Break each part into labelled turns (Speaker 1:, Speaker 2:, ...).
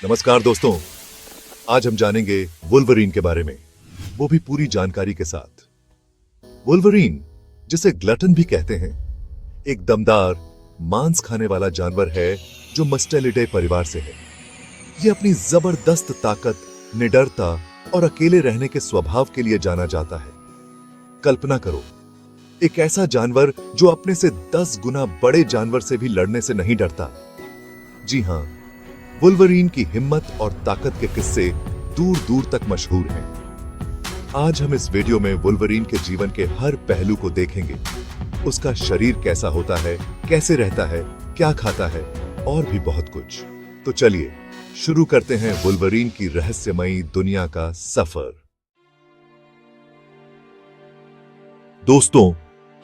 Speaker 1: नमस्कार दोस्तों, आज हम जानेंगे वुल्वरीन के बारे में, वो भी पूरी जानकारी के साथ। वुल्वरीन, जिसे ग्लटन भी कहते हैं, एक दमदार मांस खाने वाला जानवर है जो मस्टेलिडे परिवार से है। ये अपनी जबरदस्त ताकत, निडरता और अकेले रहने के स्वभाव के लिए जाना जाता है। कल्पना करो, एक ऐसा जानवर जो अपने से 10 गुना बड़े जानवर से भी लड़ने से नहीं डरता। जी हां, वुल्वरीन की हिम्मत और ताकत के किस्से दूर दूर तक मशहूर हैं। आज हम इस वीडियो में वुल्वरीन के जीवन के हर पहलू को देखेंगे। उसका शरीर कैसा होता है, कैसे रहता है, क्या खाता है और भी बहुत कुछ। तो चलिए शुरू करते हैं वुल्वरीन की रहस्यमयी दुनिया का सफर। दोस्तों,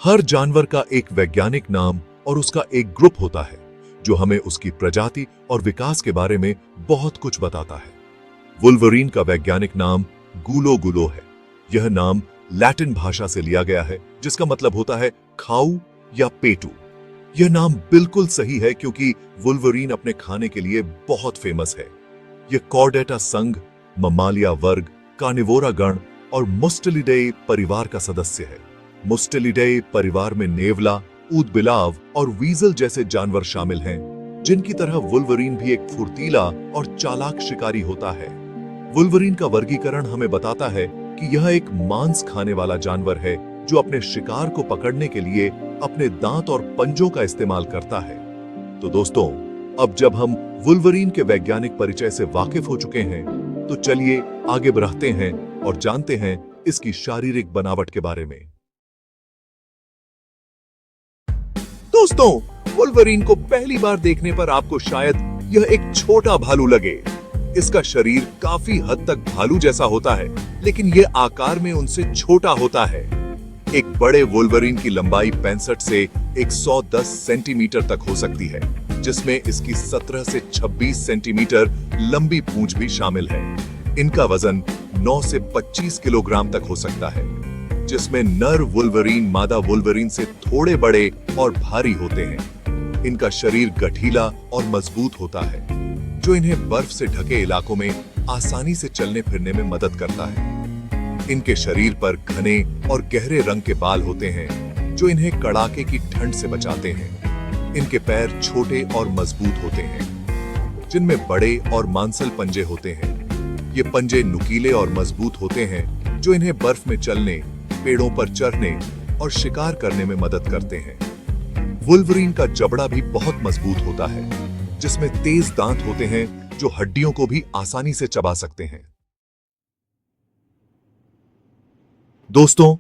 Speaker 1: हर जानवर का एक वैज्ञानिक नाम और उसका एक ग्रुप होता है जो हमें उसकी प्रजाति और विकास के बारे में बहुत कुछ बताता है। वुल्वरीन का वैज्ञानिक नाम गूलो गुलो है। यह नाम लैटिन भाषा से लिया गया है, जिसका मतलब होता है खाऊ या पेटू। यह नाम बिल्कुल सही है क्योंकि वुल्वरीन अपने खाने के लिए बहुत फेमस है। यह कॉर्डेटा संघ, ममालिया वर्ग, कार्निवोरा गण और मुस्टेलिडे परिवार का सदस्य है। मुस्टेलिडे परिवार में नेवला, ऊदबिलाव और वीजल जैसे जानवर शामिल हैं, जिनकी तरह वुल्वरीन भी एक फुर्तीला और चालाक शिकारी होता है। वुल्वरीन का वर्गीकरण हमें बताता है कि यह एक मांस खाने वाला जानवर है जो अपने शिकार को पकड़ने के लिए अपने दांत और पंजों का इस्तेमाल करता है। तो दोस्तों, अब जब हम वुल्वरीन के वैज्ञानिक परिचय से वाकिफ हो चुके हैं, तो चलिए आगे बढ़ते हैं और जानते हैं इसकी शारीरिक बनावट के बारे में। दोस्तों, वुल्वरीन को पहली बार देखने पर आपको शायद यह एक छोटा भालू लगे। इसका शरीर काफी हद तक भालू जैसा होता है, लेकिन यह आकार में उनसे छोटा होता है। एक बड़े वुल्वरीन की लंबाई 65 से 110 सेंटीमीटर तक हो सकती है, जिसमें इसकी 17 से 26 सेंटीमीटर लंबी पूंछ भी शामिल है। इनका वजन 9 से 25 किलोग्राम तक हो सकता है, जिसमें नर वुल्वरीन मादा वुल्वरीन से थोड़े बड़े और भारी होते हैं। इनका शरीर गठीला और मजबूत होता है, जो इन्हें बर्फ से ढके इलाकों में आसानी से चलने फिरने में मदद करता है। इनके शरीर पर घने और गहरे रंग के बाल होते हैं, जो इन्हें कड़ाके की ठंड से बचाते हैं। इनके पैर छोटे और मजबूत होते हैं, जिनमें बड़े और मांसल पंजे होते हैं। ये पंजे नुकीले और मजबूत होते हैं, जो इन्हें बर्फ में चलने, पेड़ों पर चढ़ने और शिकार करने में मदद करते हैं। वुल्वरीन का जबड़ा भी बहुत मजबूत होता है, जिसमें तेज दांत होते हैं जो हड्डियों को भी आसानी से चबा सकते हैं। दोस्तों,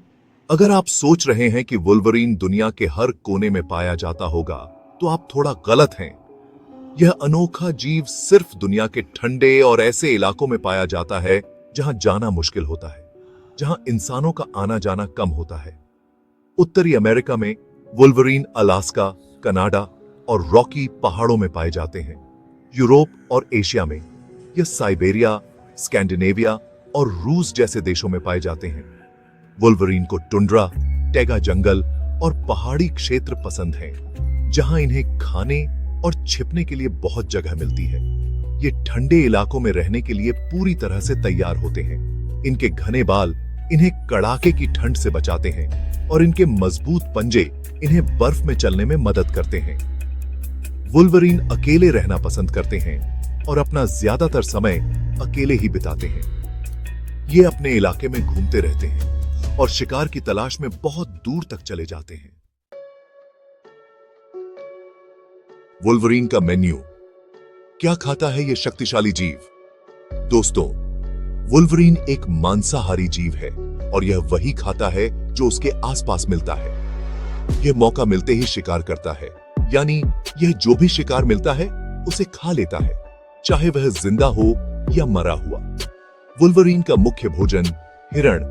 Speaker 1: अगर आप सोच रहे हैं कि वुल्वरीन दुनिया के हर कोने में पाया जाता होगा, तो आप थोड़ा गलत हैं। यह अनोखा जीव सिर्फ दुनिया के ठंडे और ऐसे इलाकों में पाया जाता है जहां जाना मुश्किल होता है, जहां इंसानों का आना जाना कम होता है। उत्तरी अमेरिका में वुल्वरीन अलास्का, कनाडा और रॉकी पहाड़ों में पाए जाते हैं। यूरोप और एशिया में यह साइबेरिया, स्कैंडिनेविया और रूस जैसे देशों में पाए जाते हैं। वुल्वरीन को टुंड्रा, टैगा जंगल और पहाड़ी क्षेत्र पसंद हैं, जहां इन्हें खाने और छिपने के लिए बहुत जगह मिलती है। ये ठंडे इलाकों में रहने के लिए पूरी तरह से तैयार होते हैं। इनके घने बाल इन्हें कड़ाके की ठंड से बचाते हैं और इनके मजबूत पंजे इन्हें बर्फ में चलने में मदद करते हैं। वुल्वरीन अकेले रहना पसंद करते हैं और अपना ज्यादातर समय अकेले ही बिताते हैं। ये अपने इलाके में घूमते रहते हैं और शिकार की तलाश में बहुत दूर तक चले जाते हैं। वुल्वरीन का मेन्यू। क्या खाता है ये शक्तिशाली जीव? दोस्तों, वुल्वरीन एक मांसाहारी जीव है और यह वही खाता है जो उसके आसपास मिलता है। यह मौका मिलते ही शिकार करता है, यानी यह जो भी शिकार मिलता है उसे खा लेता है, चाहे वह जिंदा हो या मरा हुआ। वुल्वरीन का मुख्य भोजन हिरण,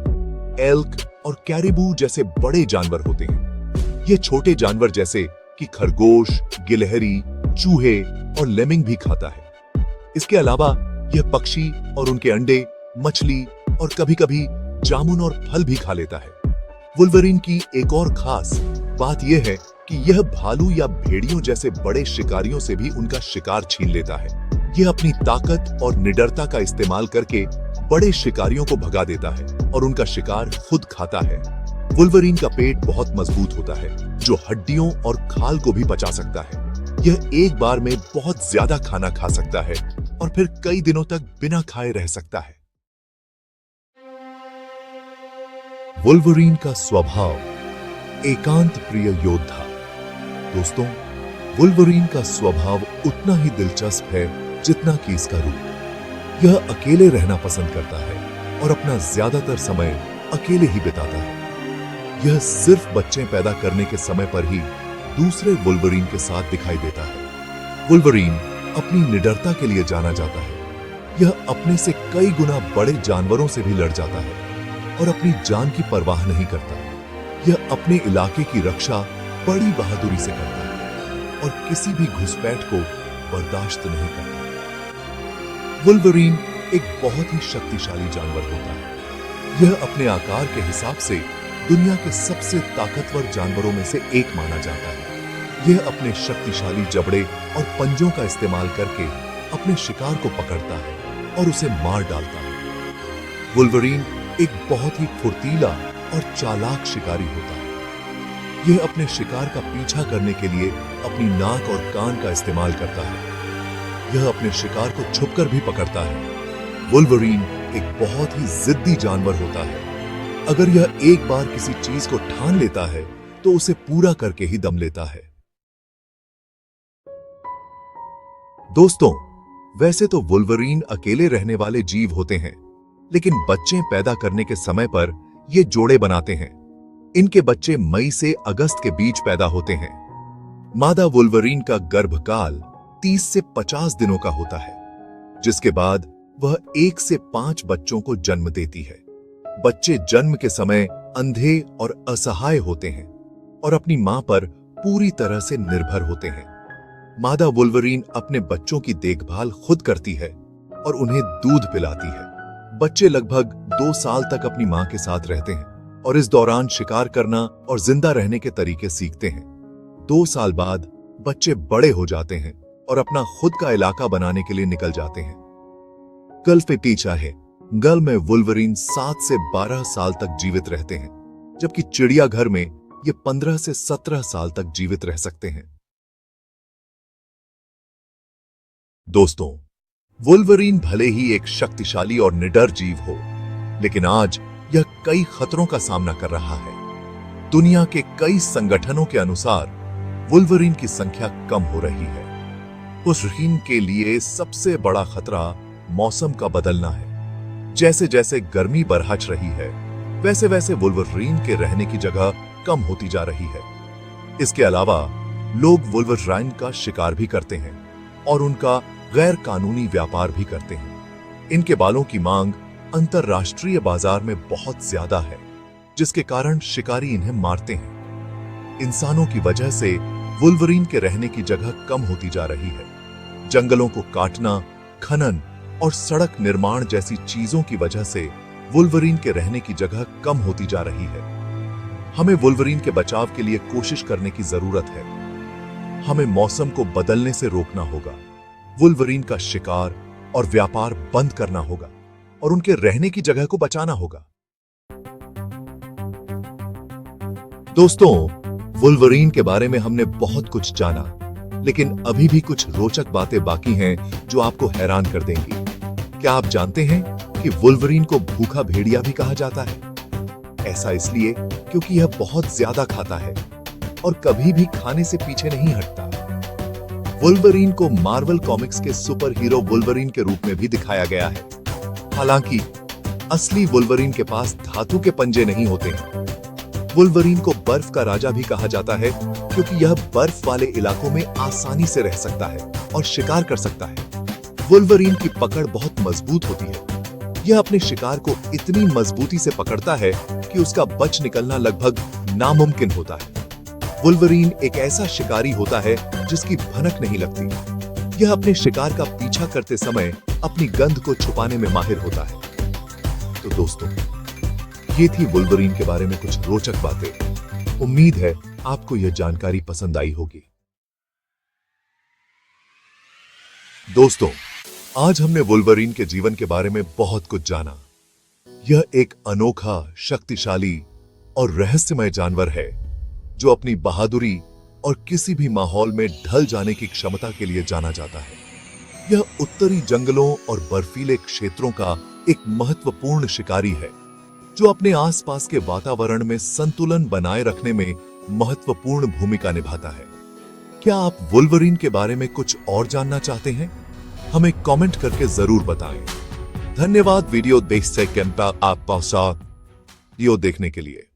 Speaker 1: एल्क और कैरिबू जैसे बड़े जानवर होते हैं। यह छोटे जानवर जैसे कि खरगोश, गिलहरी, चूहे और लेमिंग भी खाता है। इसके अलावा यह पक्षी और उनके अंडे, मछली और कभी-कभी जामुन और फल भी खा लेता है। वुल्वरीन की एक और खास बात यह है कि यह भालू या भेड़ियों जैसे बड़े शिकारियों से भी उनका शिकार छीन लेता है। यह अपनी ताकत और निडरता का इस्तेमाल करके बड़े शिकारियों को भगा देता है और उनका शिकार खुद खाता है। वुल्वरीन का पेट बहुत मजबूत होता है, जो हड्डियों और खाल को भी पचा सकता है। यह एक बार में बहुत ज्यादा खाना खा सकता है और फिर कई दिनों तक बिना खाए रह सकता है। वुल्वरीन का स्वभाव, एकांत प्रिय योद्धा। दोस्तों, वुल्वरीन का स्वभाव उतना ही दिलचस्प है जितना कि इसका रूप। यह अकेले रहना पसंद करता है और अपना ज्यादातर समय अकेले ही बिताता है। यह सिर्फ बच्चे पैदा करने के समय पर ही दूसरे वुल्वरीन के साथ दिखाई देता है। वुल्वरीन अपनी निडरता के लिए जाना जाता है। यह अपने से कई गुना बड़े जानवरों से भी लड़ जाता है और अपनी जान की परवाह नहीं करता। यह अपने इलाके की रक्षा बड़ी बहादुरी से करता है और किसी भी घुसपैठ को बर्दाश्त नहीं करता। वुल्वरीन एक बहुत ही शक्तिशाली जानवर होता है। यह अपने आकार के हिसाब से दुनिया के सबसे ताकतवर जानवरों में से एक माना जाता है। यह अपने शक्तिशाली जबड़े और पंजों का इस्तेमाल करके अपने शिकार को पकड़ता है और उसे मार डालता है। वुल्वरीन एक बहुत ही फुर्तीला और चालाक शिकारी होता है। यह अपने शिकार का पीछा करने के लिए अपनी नाक और कान का इस्तेमाल करता है। यह अपने शिकार को छुपकर भी पकड़ता है। वुल्वरीन एक बहुत ही जिद्दी जानवर होता है। अगर यह एक बार किसी चीज को ठान लेता है तो उसे पूरा करके ही दम लेता है। दोस्तों, वैसे तो वुल्वरीन अकेले रहने वाले जीव होते हैं, लेकिन बच्चे पैदा करने के समय पर ये जोड़े बनाते हैं। इनके बच्चे मई से अगस्त के बीच पैदा होते हैं। मादा वुल्वरीन का गर्भकाल 30 से 50 दिनों का होता है, जिसके बाद वह 1 से 5 बच्चों को जन्म देती है। बच्चे जन्म के समय अंधे और असहाय होते हैं और अपनी मां पर पूरी तरह से निर्भर होते हैं। मादा वुल्वरीन अपने बच्चों की देखभाल खुद करती है और उन्हें दूध पिलाती है। बच्चे लगभग 2 साल तक अपनी मां के साथ रहते हैं और इस दौरान शिकार करना और जिंदा रहने के तरीके सीखते हैं। 2 साल बाद बच्चे बड़े हो जाते हैं और अपना खुद का इलाका बनाने के लिए निकल जाते हैं। गल्फ में पीछा है। गल में वुल्वरीन 7 से 12 साल तक जीवित रहते हैं, जबकि चिड़ियाघर में ये 15 से 17 साल तक जीवित रह सकते हैं। दोस्तों, वुल्वरीन भले ही एक शक्तिशाली और निडर जीव हो, लेकिन आज यह कई खतरों का सामना कर रहा है। दुनिया के कई संगठनों के अनुसार वुल्वरीन की संख्या कम हो रही है। वुल्वरीन के लिए सबसे बड़ा खतरा मौसम का बदलना है। जैसे जैसे गर्मी बढ़ रही है, वैसे वैसे वुल्वरीन के रहने की जगह कम होती जा रही है। इसके अलावा लोग वुल्वरीन का शिकार भी करते हैं और उनका गैर कानूनी व्यापार भी करते हैं। इनके बालों की मांग अंतरराष्ट्रीय बाजार में बहुत ज्यादा है, जिसके कारण शिकारी इन्हें मारते हैं। इंसानों की वजह से वुल्वरीन के रहने की जगह कम होती जा रही है। जंगलों को काटना, खनन और सड़क निर्माण जैसी चीजों की वजह से वुल्वरीन के रहने की जगह कम होती जा रही है। हमें वुल्वरीन के बचाव के लिए कोशिश करने की जरूरत है। हमें मौसम को बदलने से रोकना होगा, वुल्वरीन का शिकार और व्यापार बंद करना होगा और उनके रहने की जगह को बचाना होगा। दोस्तों, वुल्वरीन के बारे में हमने बहुत कुछ जाना, लेकिन अभी भी कुछ रोचक बातें बाकी हैं जो आपको हैरान कर देंगी। क्या आप जानते हैं कि वुल्वरीन को भूखा भेड़िया भी कहा जाता है? ऐसा इसलिए क्योंकि यह बहुत ज्यादा खाता है और कभी भी खाने से पीछे नहीं हटता। वुल्वरीन को मार्वल कॉमिक्स के सुपर हीरो वुल्वरीन के रूप में भी दिखाया गया है। हालांकि असली वुल्वरीन के पास धातु के पंजे नहीं होते हैं। वुल्वरीन को बर्फ का राजा भी कहा जाता है क्योंकि यह बर्फ वाले इलाकों में आसानी से रह सकता है और शिकार कर सकता है। वुल्वरीन की पकड़ बहुत मजबूत होती है। यह अपने शिकार को इतनी मजबूती से पकड़ता है कि उसका बच निकलना लगभग नामुमकिन होता है। वुल्वरीन एक ऐसा शिकारी होता है जिसकी भनक नहीं लगती। यह अपने शिकार का पीछा करते समय अपनी गंध को छुपाने में माहिर होता है। तो दोस्तों, ये थी वुल्वरीन के बारे में कुछ रोचक बातें। उम्मीद है आपको यह जानकारी पसंद आई होगी। दोस्तों, आज हमने वुल्वरीन के जीवन के बारे में बहुत कुछ जाना। यह एक अनोखा, शक्तिशाली और रहस्यमय जानवर है जो अपनी बहादुरी और किसी भी माहौल में ढल जाने की क्षमता के लिए जाना जाता है। यह उत्तरी जंगलों और बर्फीले क्षेत्रों का एक महत्वपूर्ण शिकारी है जो अपने आसपास के वातावरण में संतुलन बनाए रखने में महत्वपूर्ण भूमिका निभाता है। क्या आप वुल्वरीन के बारे में कुछ और जानना चाहते हैं? हमें कमेंट करके जरूर बताएं। धन्यवाद वीडियो देखने के लिए।